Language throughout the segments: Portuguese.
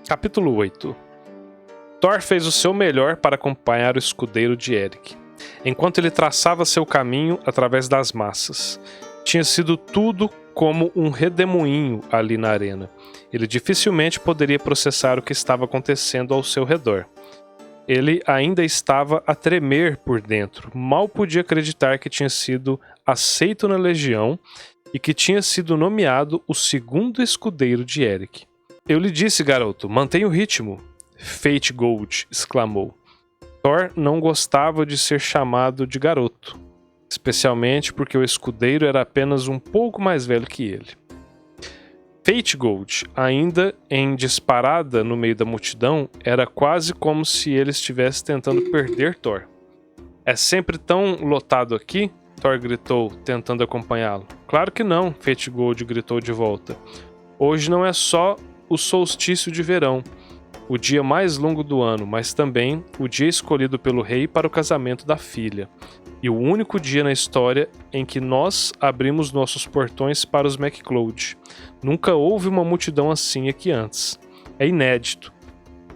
Capítulo 8. Thor fez o seu melhor para acompanhar o escudeiro de Eric, enquanto ele traçava seu caminho através das massas. Tinha sido tudo como um redemoinho ali na arena. Ele dificilmente poderia processar o que estava acontecendo ao seu redor. Ele ainda estava a tremer por dentro. Mal podia acreditar que tinha sido aceito na Legião e que tinha sido nomeado o segundo escudeiro de Eric. "Eu lhe disse, garoto, mantenha o ritmo", Fate Gold exclamou. Thor não gostava de ser chamado de garoto, especialmente porque o escudeiro era apenas um pouco mais velho que ele. Fate Gold, ainda em disparada no meio da multidão, era quase como se ele estivesse tentando perder Thor. "É sempre tão lotado aqui?" Thor gritou, tentando acompanhá-lo. "Claro que não", Fate Gold gritou de volta. "Hoje não é só o solstício de verão, o dia mais longo do ano, mas também o dia escolhido pelo rei para o casamento da filha, e o único dia na história em que nós abrimos nossos portões para os MacCloud. Nunca houve uma multidão assim aqui antes. É inédito.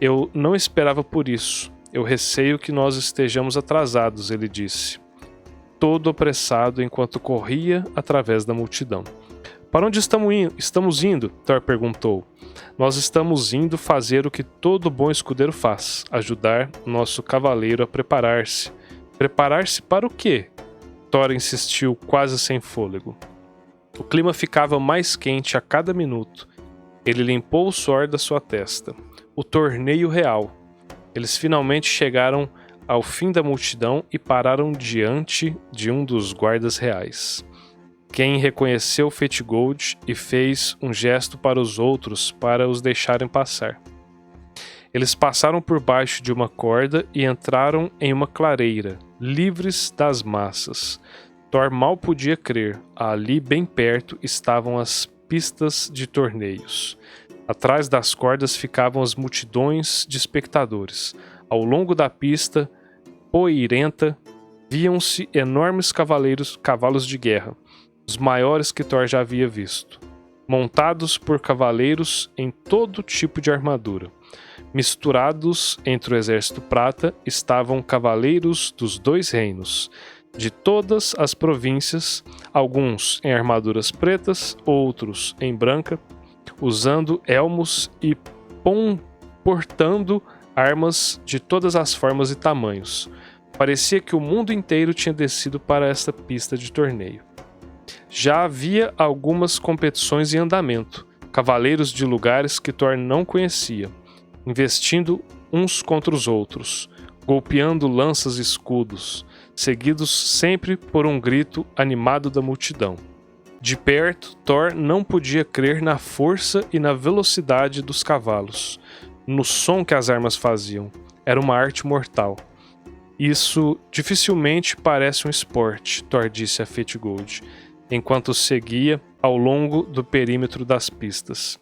Eu não esperava por isso. Eu receio que nós estejamos atrasados", ele disse, todo apressado enquanto corria através da multidão. "Para onde estamos indo?" Thor perguntou. "Nós estamos indo fazer o que todo bom escudeiro faz, ajudar nosso cavaleiro a preparar-se." "Preparar-se para o quê?" Thor insistiu, quase sem fôlego. O clima ficava mais quente a cada minuto. Ele limpou o suor da sua testa. O torneio real. Eles finalmente chegaram ao fim da multidão e pararam diante de um dos guardas reais. Quem reconheceu Fate Gold e fez um gesto para os outros para os deixarem passar. Eles passaram por baixo de uma corda e entraram em uma clareira, livres das massas. Thor mal podia crer. Ali, bem perto, estavam as pistas de torneios. Atrás das cordas ficavam as multidões de espectadores. Ao longo da pista poeirenta, viam-se enormes cavalos de guerra, os maiores que Thor já havia visto, montados por cavaleiros em todo tipo de armadura. Misturados entre o exército prata estavam cavaleiros dos dois reinos, de todas as províncias, alguns em armaduras pretas, outros em branca, usando elmos e portando armas de todas as formas e tamanhos. Parecia que o mundo inteiro tinha descido para esta pista de torneio. Já havia algumas competições em andamento, cavaleiros de lugares que Thor não conhecia, investindo uns contra os outros, golpeando lanças e escudos, seguidos sempre por um grito animado da multidão. De perto, Thor não podia crer na força e na velocidade dos cavalos, no som que as armas faziam. Era uma arte mortal. "Isso dificilmente parece um esporte", Thor disse a Fate Gold, enquanto seguia ao longo do perímetro das pistas.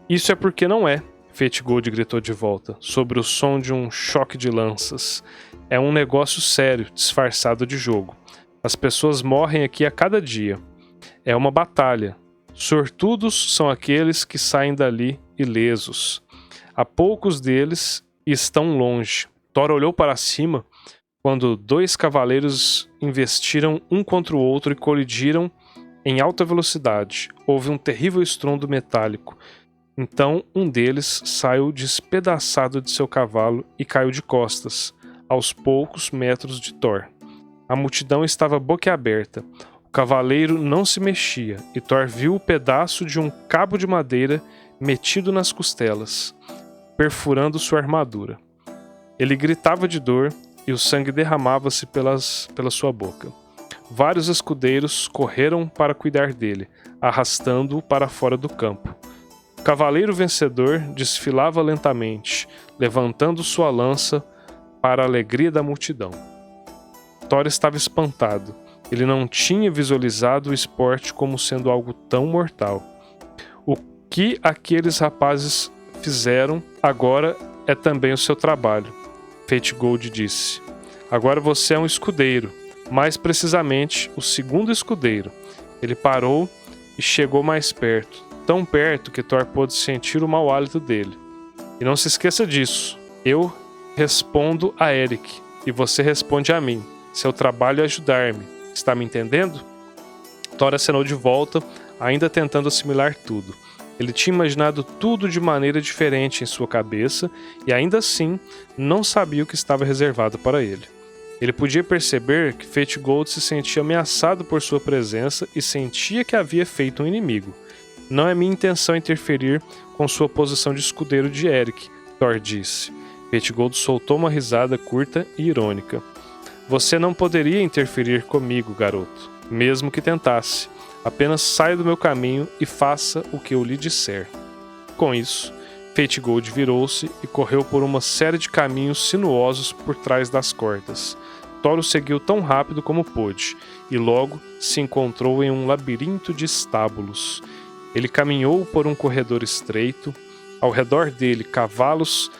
"Isso é porque não é", Fate Gold gritou de volta, sobre o som de um choque de lanças. "É um negócio sério, disfarçado de jogo. As pessoas morrem aqui a cada dia. É uma batalha. Sortudos são aqueles que saem dali ilesos. Há poucos deles e estão longe." Thor olhou para cima quando dois cavaleiros investiram um contra o outro e colidiram em alta velocidade. Houve um terrível estrondo metálico. Então um deles saiu despedaçado de seu cavalo e caiu de costas, aos poucos metros de Thor. A multidão estava boquiaberta. O cavaleiro não se mexia, e Thor viu o pedaço de um cabo de madeira metido nas costelas, perfurando sua armadura. Ele gritava de dor e o sangue derramava-se pela sua boca. Vários escudeiros correram para cuidar dele, arrastando-o para fora do campo. O cavaleiro vencedor desfilava lentamente, levantando sua lança para a alegria da multidão. Thor estava espantado. Ele não tinha visualizado o esporte como sendo algo tão mortal. O que aqueles rapazes fizeram agora é também o seu trabalho, Fate Gold disse. "Agora você é um escudeiro, mais precisamente o segundo escudeiro." Ele parou e chegou mais perto, tão perto que Thor pôde sentir o mau hálito dele. E não se esqueça disso. Eu respondo a Eric e você responde a mim. Seu trabalho é ajudar-me. Está me entendendo? Thor acenou de volta, ainda tentando assimilar tudo. Ele tinha imaginado tudo de maneira diferente em sua cabeça e ainda assim não sabia o que estava reservado para ele. Ele podia perceber que Fate Gold se sentia ameaçado por sua presença e sentia que havia feito um inimigo. Não é minha intenção interferir com sua posição de escudeiro de Eric, Thor disse. Fate Gold soltou uma risada curta e irônica. Você não poderia interferir comigo, garoto, mesmo que tentasse. Apenas saia do meu caminho e faça o que eu lhe disser. Com isso, Fate Gold virou-se e correu por uma série de caminhos sinuosos por trás das cordas. Thor o seguiu tão rápido como pôde, e logo se encontrou em um labirinto de estábulos. Ele caminhou por um corredor estreito, ao redor dele cavalos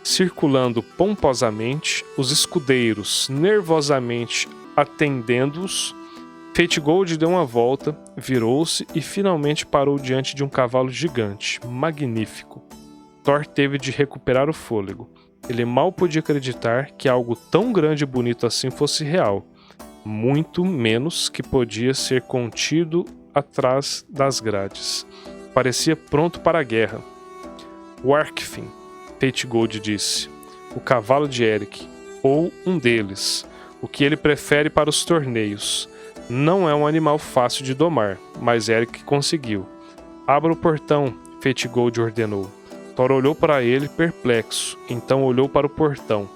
circulando pomposamente, os escudeiros nervosamente atendendo-os. Fate Gold deu uma volta, virou-se e finalmente parou diante de um cavalo gigante, magnífico. Thor teve de recuperar o fôlego. Ele mal podia acreditar que algo tão grande e bonito assim fosse real, muito menos que podia ser contido atrás das grades. Parecia pronto para a guerra. Warkfin, Fate Gold disse, o cavalo de Eric, ou um deles, o que ele prefere para os torneios. Não é um animal fácil de domar, mas Eric conseguiu. Abra o portão, Fate Gold ordenou. Thor olhou para ele perplexo, então olhou para o portão,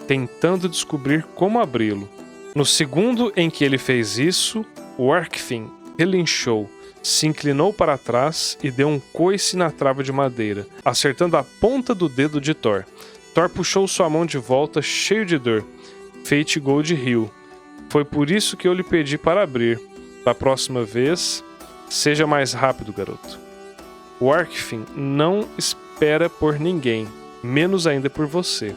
tentando descobrir como abri-lo. No segundo em que ele fez isso, Warkfin relinchou, se inclinou para trás e deu um coice na trava de madeira, acertando a ponta do dedo de Thor. Thor puxou sua mão de volta, cheio de dor. Fate Gold riu. Foi por isso que eu lhe pedi para abrir. Da próxima vez, seja mais rápido, garoto. Warkfin não espera por ninguém, menos ainda por você.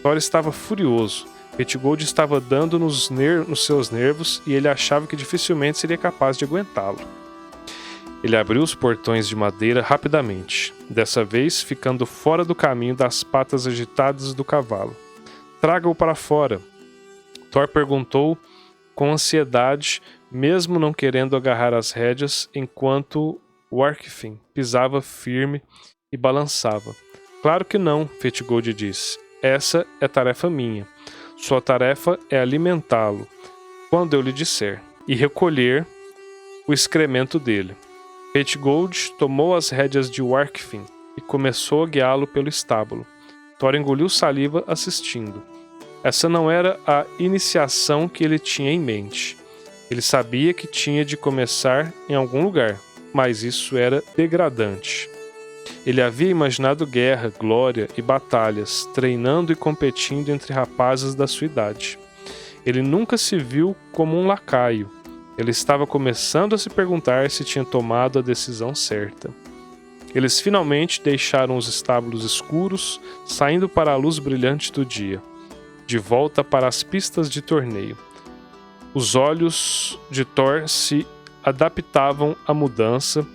Thor estava furioso. Fate Gold estava dando nos seus nervos e ele achava que dificilmente seria capaz de aguentá-lo. Ele abriu os portões de madeira rapidamente, dessa vez ficando fora do caminho das patas agitadas do cavalo. Traga-o para fora. Thor perguntou com ansiedade, mesmo não querendo agarrar as rédeas, enquanto Warkfin pisava firme e balançava. Claro que não, Fate Gold disse. Essa é tarefa minha. Sua tarefa é alimentá-lo, quando eu lhe disser, e recolher o excremento dele. Fate Gold tomou as rédeas de Warkfin e começou a guiá-lo pelo estábulo. Thor engoliu saliva assistindo. Essa não era a iniciação que ele tinha em mente. Ele sabia que tinha de começar em algum lugar, mas isso era degradante. Ele havia imaginado guerra, glória e batalhas, treinando e competindo entre rapazes da sua idade. Ele nunca se viu como um lacaio. Ele estava começando a se perguntar se tinha tomado a decisão certa. Eles finalmente deixaram os estábulos escuros, saindo para a luz brilhante do dia, de volta para as pistas de torneio. Os olhos de Thor se adaptavam à mudança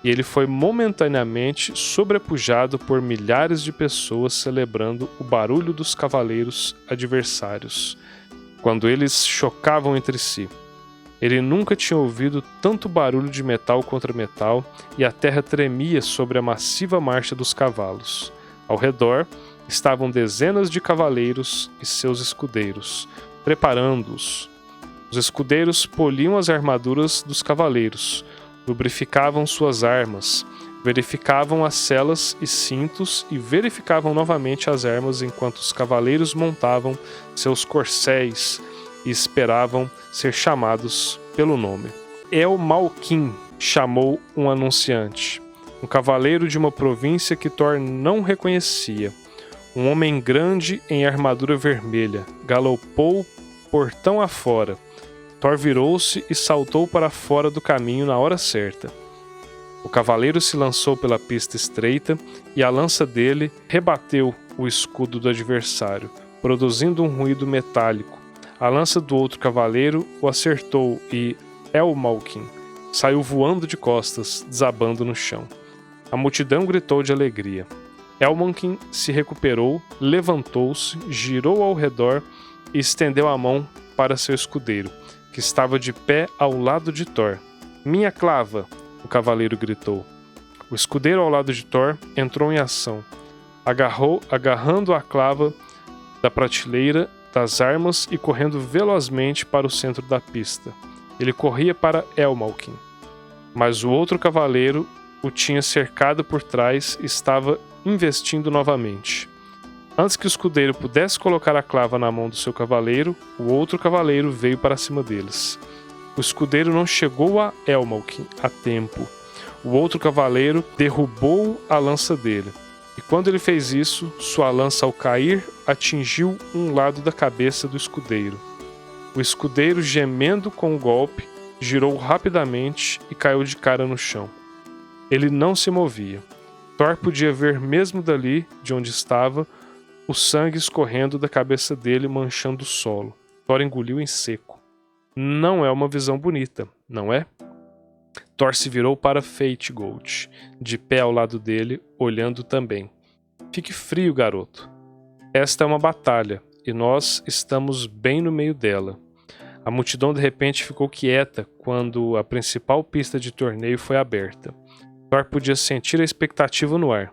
e ele foi momentaneamente sobrepujado por milhares de pessoas celebrando o barulho dos cavaleiros adversários, quando eles chocavam entre si. Ele nunca tinha ouvido tanto barulho de metal contra metal e a terra tremia sobre a massiva marcha dos cavalos. Ao redor estavam dezenas de cavaleiros e seus escudeiros, preparando-os. Os escudeiros poliam as armaduras dos cavaleiros, lubrificavam suas armas, verificavam as selas e cintos e verificavam novamente as armas enquanto os cavaleiros montavam seus corcéis e esperavam ser chamados pelo nome. El Malkin chamou um anunciante, um cavaleiro de uma província que Thor não reconhecia. Um homem grande em armadura vermelha galopou portão afora. Thor virou-se e saltou para fora do caminho na hora certa. O cavaleiro se lançou pela pista estreita e a lança dele rebateu o escudo do adversário, produzindo um ruído metálico. A lança do outro cavaleiro o acertou e El Malkin saiu voando de costas, desabando no chão. A multidão gritou de alegria. Elmonkin se recuperou, levantou-se, girou ao redor e estendeu a mão para seu escudeiro, que estava de pé ao lado de Thor. "Minha clava!" o cavaleiro gritou. O escudeiro ao lado de Thor entrou em ação, agarrando a clava da prateleira das armas e correndo velozmente para o centro da pista. Ele corria para Elmalkin, mas o outro cavaleiro o tinha cercado por trás e estava investindo novamente. Antes que o escudeiro pudesse colocar a clava na mão do seu cavaleiro, o outro cavaleiro veio para cima deles. O escudeiro não chegou a Elmalkin a tempo. O outro cavaleiro derrubou a lança dele. E quando ele fez isso, sua lança ao cair atingiu um lado da cabeça do escudeiro. O escudeiro, gemendo com o golpe, girou rapidamente e caiu de cara no chão. Ele não se movia. Thor podia ver mesmo dali, de onde estava, o sangue escorrendo da cabeça dele, manchando o solo. Thor engoliu em seco. Não é uma visão bonita, não é? Thor se virou para Fate-Gold, de pé ao lado dele, olhando também. "Fique frio, garoto. Esta é uma batalha, e nós estamos bem no meio dela." A multidão de repente ficou quieta quando a principal pista de torneio foi aberta. Thor podia sentir a expectativa no ar.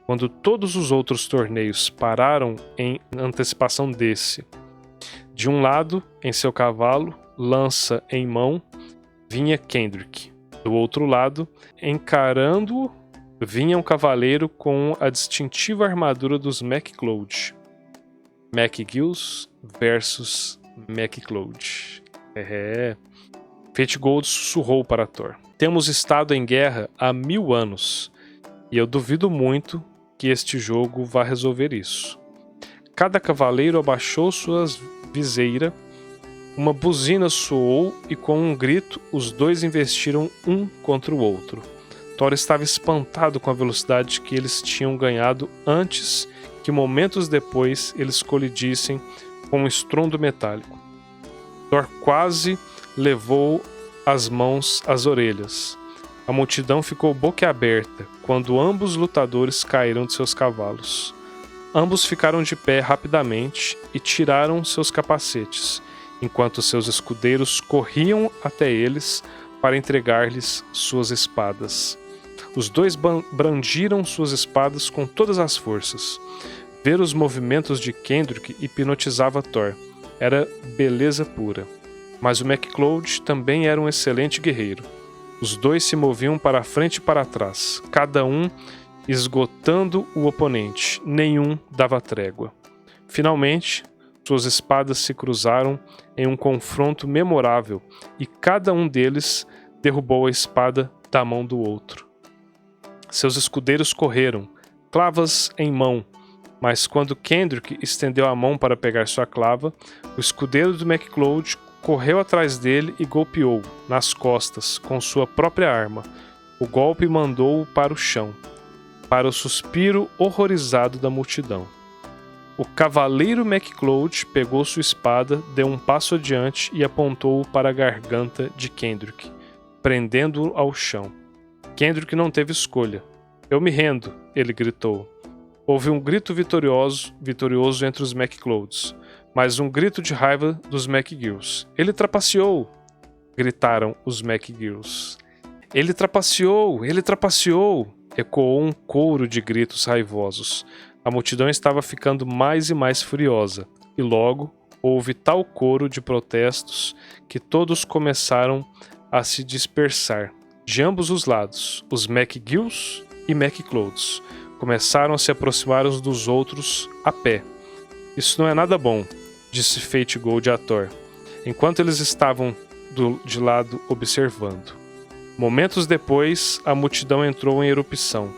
Quando todos os outros torneios pararam em antecipação desse. De um lado, em seu cavalo, lança em mão, vinha Kendrick. Do outro lado, encarando-o, vinha um cavaleiro com a distintiva armadura dos MacCloud. MacGills versus MacCloud. Fate-Gold sussurrou para Thor. "Temos estado em guerra há 1000 anos, e eu duvido muito que este jogo vá resolver isso." Cada cavaleiro abaixou sua viseira, uma buzina soou e com um grito os dois investiram um contra o outro. Thor estava espantado com a velocidade que eles tinham ganhado antes que momentos depois eles colidissem com um estrondo metálico. Thor quase levou as mãos às orelhas. A multidão ficou boquiaberta quando ambos lutadores caíram de seus cavalos. Ambos ficaram de pé rapidamente e tiraram seus capacetes, enquanto seus escudeiros corriam até eles para entregar-lhes suas espadas. Os dois brandiram suas espadas com todas as forças. Ver os movimentos de Kendrick hipnotizava Thor. Era beleza pura. Mas o MacCloud também era um excelente guerreiro. Os dois se moviam para frente e para trás, cada um esgotando o oponente. Nenhum dava trégua. Finalmente, suas espadas se cruzaram em um confronto memorável e cada um deles derrubou a espada da mão do outro. Seus escudeiros correram, clavas em mão, mas quando Kendrick estendeu a mão para pegar sua clava, o escudeiro do MacCloud correu atrás dele e golpeou, nas costas, com sua própria arma. O golpe mandou-o para o chão, para o suspiro horrorizado da multidão. O cavaleiro MacCloud pegou sua espada, deu um passo adiante e apontou-o para a garganta de Kendrick, prendendo-o ao chão. Kendrick não teve escolha. "Eu me rendo", ele gritou. Houve um grito vitorioso entre os MacClouds, mas um grito de raiva dos MacGills. "Ele trapaceou!" gritaram os MacGills. "Ele trapaceou! Ele trapaceou!" ecoou um coro de gritos raivosos. A multidão estava ficando mais e mais furiosa, e logo houve tal coro de protestos que todos começaram a se dispersar. De ambos os lados, os MacGills e MacClouds começaram a se aproximar uns dos outros a pé. "Isso não é nada bom", disse Fate-Gold a Thor, enquanto eles estavam de lado observando. Momentos depois, a multidão entrou em erupção,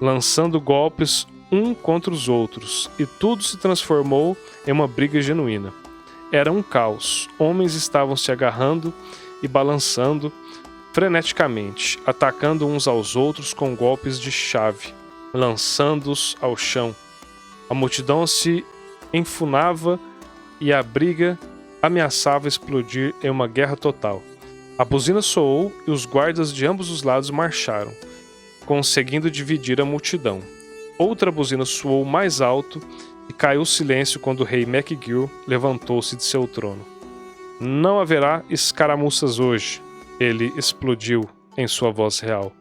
lançando golpes um contra os outros, e tudo se transformou em uma briga genuína. Era um caos. Homens estavam se agarrando e balançando freneticamente, atacando uns aos outros com golpes de chave, lançando-os ao chão. A multidão se enfunava e a briga ameaçava explodir em uma guerra total. A buzina soou e os guardas de ambos os lados marcharam, conseguindo dividir a multidão. Outra buzina soou mais alto e caiu o silêncio quando o rei McGill levantou-se de seu trono. Não haverá escaramuças hoje, ele explodiu em sua voz real.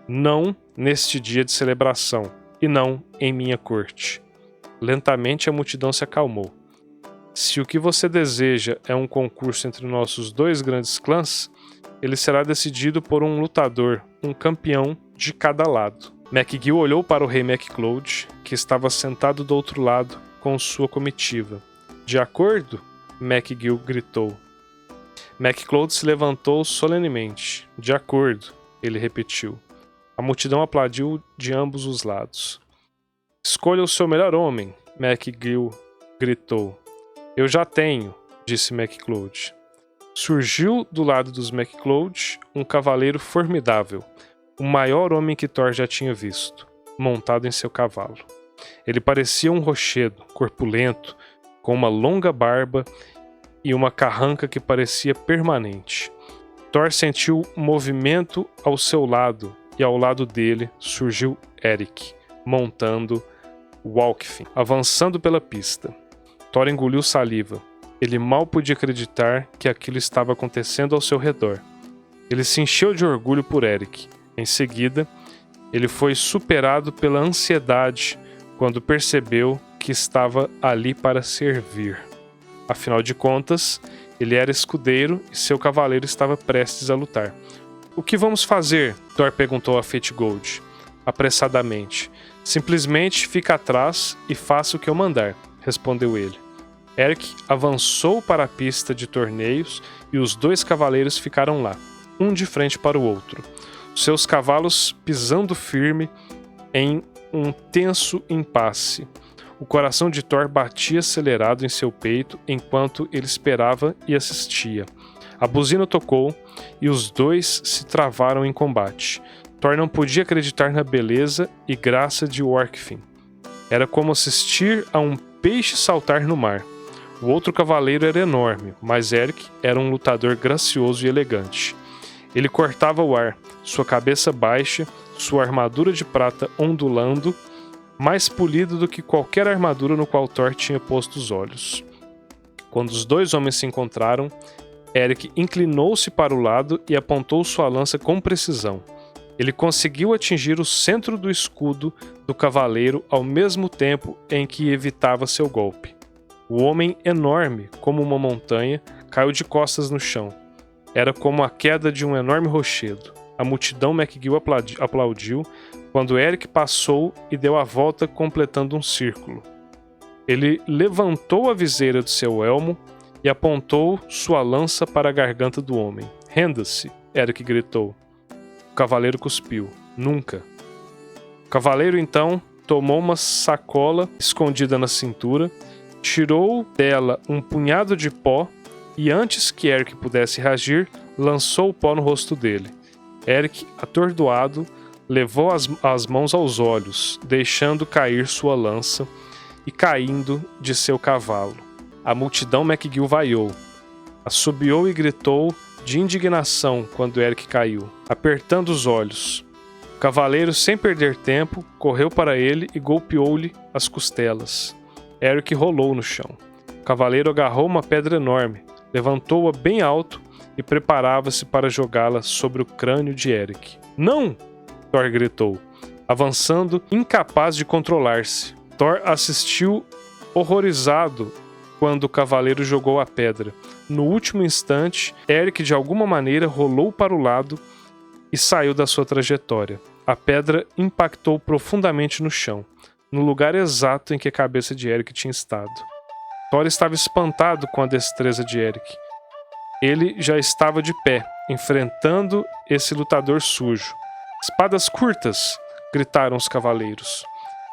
Não neste dia de celebração, e não em minha corte. Lentamente a multidão se acalmou. Se o que você deseja é um concurso entre nossos dois grandes clãs, ele será decidido por um lutador, um campeão de cada lado. McGill olhou para o rei MacCloud, que estava sentado do outro lado com sua comitiva. De acordo? McGill gritou. MacCloud se levantou solenemente. De acordo, ele repetiu. A multidão aplaudiu de ambos os lados. Escolha o seu melhor homem, McGill gritou. Eu já tenho, disse MacCloud. Surgiu do lado dos MacCloud um cavaleiro formidável, o maior homem que Thor já tinha visto, montado em seu cavalo. Ele parecia um rochedo, corpulento, com uma longa barba e uma carranca que parecia permanente. Thor sentiu movimento ao seu lado e ao lado dele surgiu Eric, montando Walkfin, avançando pela pista. Thor engoliu saliva. Ele mal podia acreditar que aquilo estava acontecendo ao seu redor. Ele se encheu de orgulho por Eric. Em seguida, ele foi superado pela ansiedade quando percebeu que estava ali para servir. Afinal de contas, ele era escudeiro e seu cavaleiro estava prestes a lutar. O que vamos fazer? Thor perguntou a Fate Gold, apressadamente. Simplesmente fica atrás e faça o que eu mandar, respondeu ele. Eric avançou para a pista de torneios e os dois cavaleiros ficaram lá, um de frente para o outro, seus cavalos pisando firme em um tenso impasse. O coração de Thor batia acelerado em seu peito enquanto ele esperava e assistia. A buzina tocou e os dois se travaram em combate. Thor não podia acreditar na beleza e graça de Walkfin. Era como assistir a um peixe saltar no mar. O outro cavaleiro era enorme, mas Eric era um lutador gracioso e elegante. Ele cortava o ar, sua cabeça baixa, sua armadura de prata ondulando, mais polido do que qualquer armadura no qual Thor tinha posto os olhos. Quando os dois homens se encontraram, Eric inclinou-se para o lado e apontou sua lança com precisão. Ele conseguiu atingir o centro do escudo do cavaleiro ao mesmo tempo em que evitava seu golpe. O homem, enorme como uma montanha, caiu de costas no chão. Era como a queda de um enorme rochedo. A multidão McGill aplaudiu quando Eric passou e deu a volta completando um círculo. Ele levantou a viseira do seu elmo e apontou sua lança para a garganta do homem. Renda-se, Eric gritou. O cavaleiro cuspiu. Nunca. O cavaleiro então tomou uma sacola escondida na cintura, tirou dela um punhado de pó e antes que Eric pudesse reagir, lançou o pó no rosto dele. Eric, atordoado, levou as mãos aos olhos, deixando cair sua lança e caindo de seu cavalo. A multidão McGill vaiou, assobiou e gritou de indignação quando Eric caiu, apertando os olhos. O cavaleiro, sem perder tempo, correu para ele e golpeou-lhe as costelas. Eric rolou no chão. O cavaleiro agarrou uma pedra enorme, levantou-a bem alto e preparava-se para jogá-la sobre o crânio de Eric. Não! Thor gritou, avançando, incapaz de controlar-se. Thor assistiu horrorizado quando o cavaleiro jogou a pedra. No último instante, Eric de alguma maneira rolou para o lado e saiu da sua trajetória. A pedra impactou profundamente no chão, no lugar exato em que a cabeça de Eric tinha estado. Thor estava espantado com a destreza de Eric. Ele já estava de pé, enfrentando esse lutador sujo. Espadas curtas! Gritaram os cavaleiros.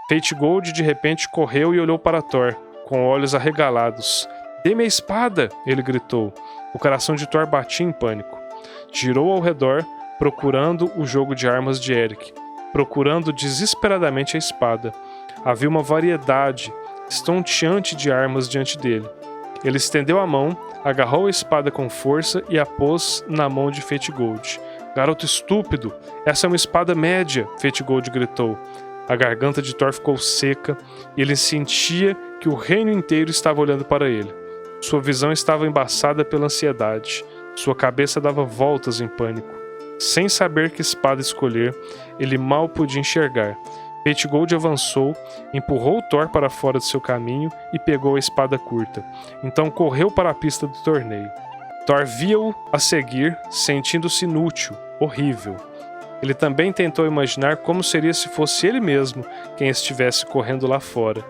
Fate Gold de repente correu e olhou para Thor, com olhos arregalados. Dê-me a espada! Ele gritou. O coração de Thor batia em pânico. Girou ao redor, procurando o jogo de armas de Eric, procurando desesperadamente a espada. Havia uma variedade estonteante de armas diante dele. Ele estendeu a mão, agarrou a espada com força e a pôs na mão de Fate Gold. Garoto estúpido, essa é uma espada média, Fate Gold gritou. A garganta de Thor ficou seca e ele sentia que o reino inteiro estava olhando para ele. Sua visão estava embaçada pela ansiedade. Sua cabeça dava voltas em pânico. Sem saber que espada escolher, ele mal podia enxergar. Fate Gold avançou, empurrou Thor para fora de seu caminho e pegou a espada curta. Então correu para a pista do torneio. Thor via-o a seguir, sentindo-se inútil, horrível. Ele também tentou imaginar como seria se fosse ele mesmo quem estivesse correndo lá fora,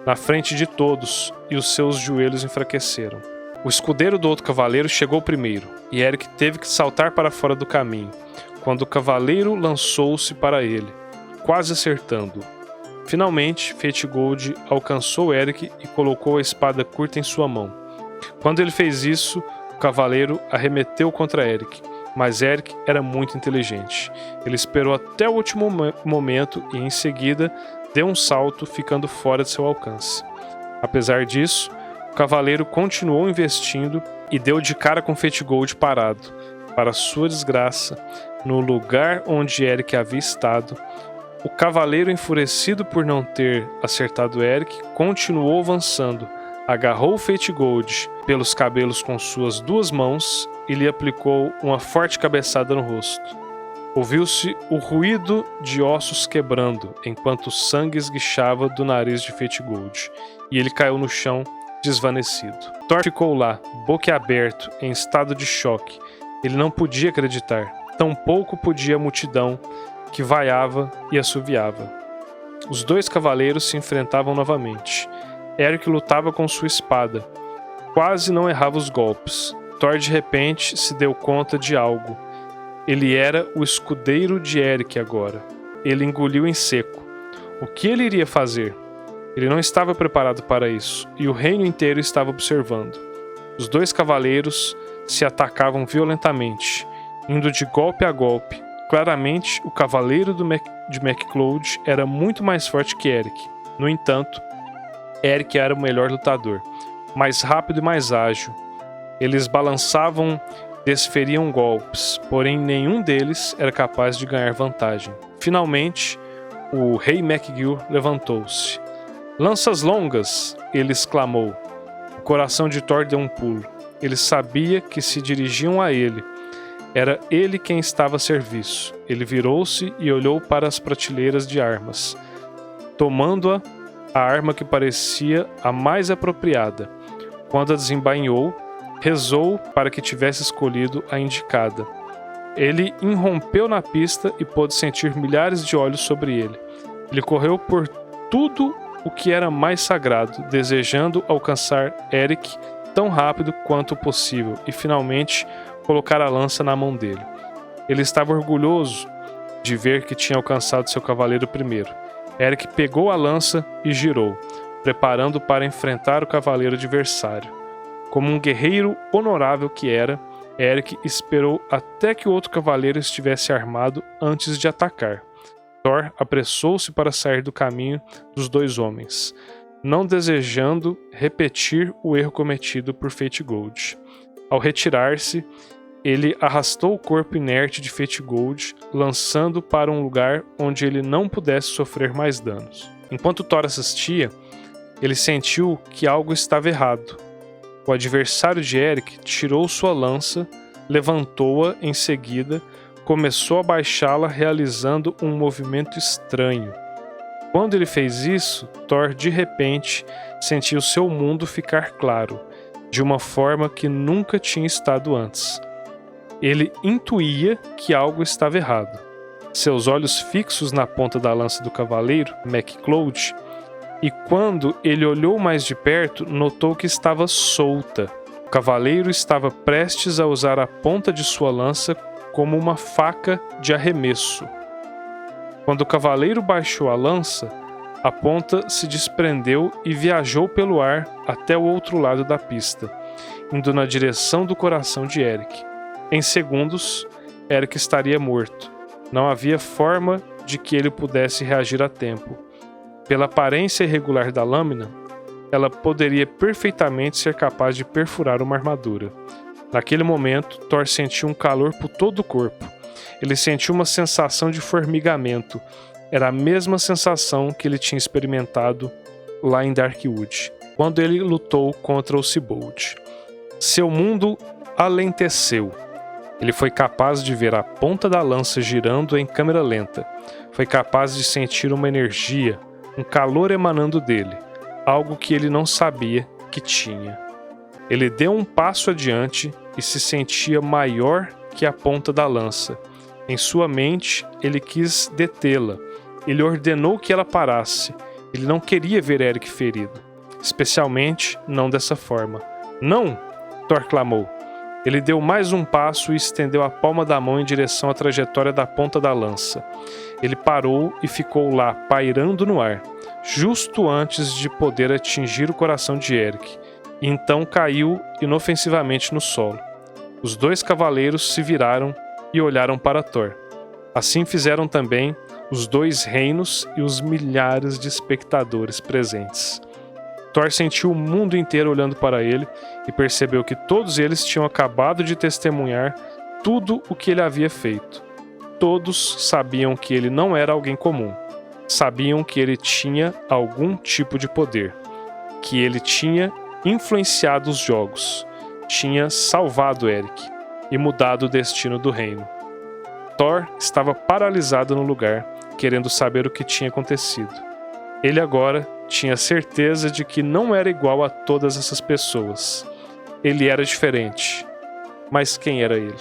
na frente de todos, e os seus joelhos enfraqueceram. O escudeiro do outro cavaleiro chegou primeiro, e Eric teve que saltar para fora do caminho, quando o cavaleiro lançou-se para ele, quase acertando-o. Finalmente, Fate Gold alcançou Eric e colocou a espada curta em sua mão. Quando ele fez isso, o cavaleiro arremeteu contra Eric, mas Eric era muito inteligente. Ele esperou até o último momento e, em seguida, deu um salto, ficando fora de seu alcance. Apesar disso, o cavaleiro continuou investindo e deu de cara com Fate Gold parado. Para sua desgraça, no lugar onde Eric havia estado, o cavaleiro, enfurecido por não ter acertado Eric, continuou avançando, agarrou Fate Gold pelos cabelos com suas duas mãos e lhe aplicou uma forte cabeçada no rosto. Ouviu-se o ruído de ossos quebrando, enquanto o sangue esguichava do nariz de Fate Gold, e ele caiu no chão, desvanecido. Thor ficou lá, boquiaberto, em estado de choque. Ele não podia acreditar, tampouco podia a multidão que vaiava e assoviava. Os dois cavaleiros se enfrentavam novamente. Eric lutava com sua espada. Quase não errava os golpes. Thor de repente se deu conta de algo. Ele era o escudeiro de Eric agora. Ele engoliu em seco. O que ele iria fazer? Ele não estava preparado para isso, e o reino inteiro estava observando. Os dois cavaleiros se atacavam violentamente, indo de golpe a golpe. Claramente, o cavaleiro de MacCloud era muito mais forte que Eric. No entanto, Eric era o melhor lutador, mais rápido e mais ágil. Eles balançavam, desferiam golpes, porém nenhum deles era capaz de ganhar vantagem. Finalmente, o rei MacGill levantou-se. "Lanças longas!" ele exclamou. O coração de Thor deu um pulo. Ele sabia que se dirigiam a ele. Era ele quem estava a serviço. Ele virou-se e olhou para as prateleiras de armas. Tomando-a, a arma que parecia a mais apropriada. Quando a desembainhou, rezou para que tivesse escolhido a indicada. Ele irrompeu na pista e pôde sentir milhares de olhos sobre ele. Ele correu por tudo o que era mais sagrado, desejando alcançar Eric tão rápido quanto possível e, finalmente, colocar a lança na mão dele. Ele estava orgulhoso de ver que tinha alcançado seu cavaleiro primeiro. Eric pegou a lança e girou, preparando para enfrentar o cavaleiro adversário. Como um guerreiro honorável que era, Eric esperou até que o outro cavaleiro estivesse armado antes de atacar. Thor apressou-se para sair do caminho dos dois homens, não desejando repetir o erro cometido por Fate Gold. Ao retirar-se, ele arrastou o corpo inerte de Fate Gold, lançando para um lugar onde ele não pudesse sofrer mais danos. Enquanto Thor assistia, ele sentiu que algo estava errado. O adversário de Eric tirou sua lança, levantou-a em seguida, começou a baixá-la realizando um movimento estranho. Quando ele fez isso, Thor de repente sentiu seu mundo ficar claro, de uma forma que nunca tinha estado antes. Ele intuía que algo estava errado. Seus olhos fixos na ponta da lança do cavaleiro, MacCloud, e quando ele olhou mais de perto, notou que estava solta. O cavaleiro estava prestes a usar a ponta de sua lança como uma faca de arremesso. Quando o cavaleiro baixou a lança, a ponta se desprendeu e viajou pelo ar até o outro lado da pista, indo na direção do coração de Eric. Em segundos, Eric estaria morto. Não havia forma de que ele pudesse reagir a tempo. Pela aparência irregular da lâmina, ela poderia perfeitamente ser capaz de perfurar uma armadura. Naquele momento, Thor sentiu um calor por todo o corpo. Ele sentiu uma sensação de formigamento, era a mesma sensação que ele tinha experimentado lá em Darkwood, quando ele lutou contra o Sibold. Seu mundo alenteceu. Ele foi capaz de ver a ponta da lança girando em câmera lenta. Foi capaz de sentir uma energia, um calor emanando dele, algo que ele não sabia que tinha. Ele deu um passo adiante e se sentia maior que a ponta da lança. Em sua mente, ele quis detê-la. Ele ordenou que ela parasse. Ele não queria ver Eric ferido, especialmente não dessa forma. Não! Thor clamou. Ele deu mais um passo e estendeu a palma da mão em direção à trajetória da ponta da lança. Ele parou e ficou lá, pairando no ar, justo antes de poder atingir o coração de Eric, e então caiu inofensivamente no solo. Os dois cavaleiros se viraram e olharam para Thor. Assim fizeram também os dois reinos e os milhares de espectadores presentes. Thor sentiu o mundo inteiro olhando para ele e percebeu que todos eles tinham acabado de testemunhar tudo o que ele havia feito. Todos sabiam que ele não era alguém comum. Sabiam que ele tinha algum tipo de poder. Que ele tinha influenciado os jogos. Tinha salvado Eric e mudado o destino do reino. Thor estava paralisado no lugar, querendo saber o que tinha acontecido. Ele agora tinha certeza de que não era igual a todas essas pessoas. Ele era diferente. Mas quem era ele?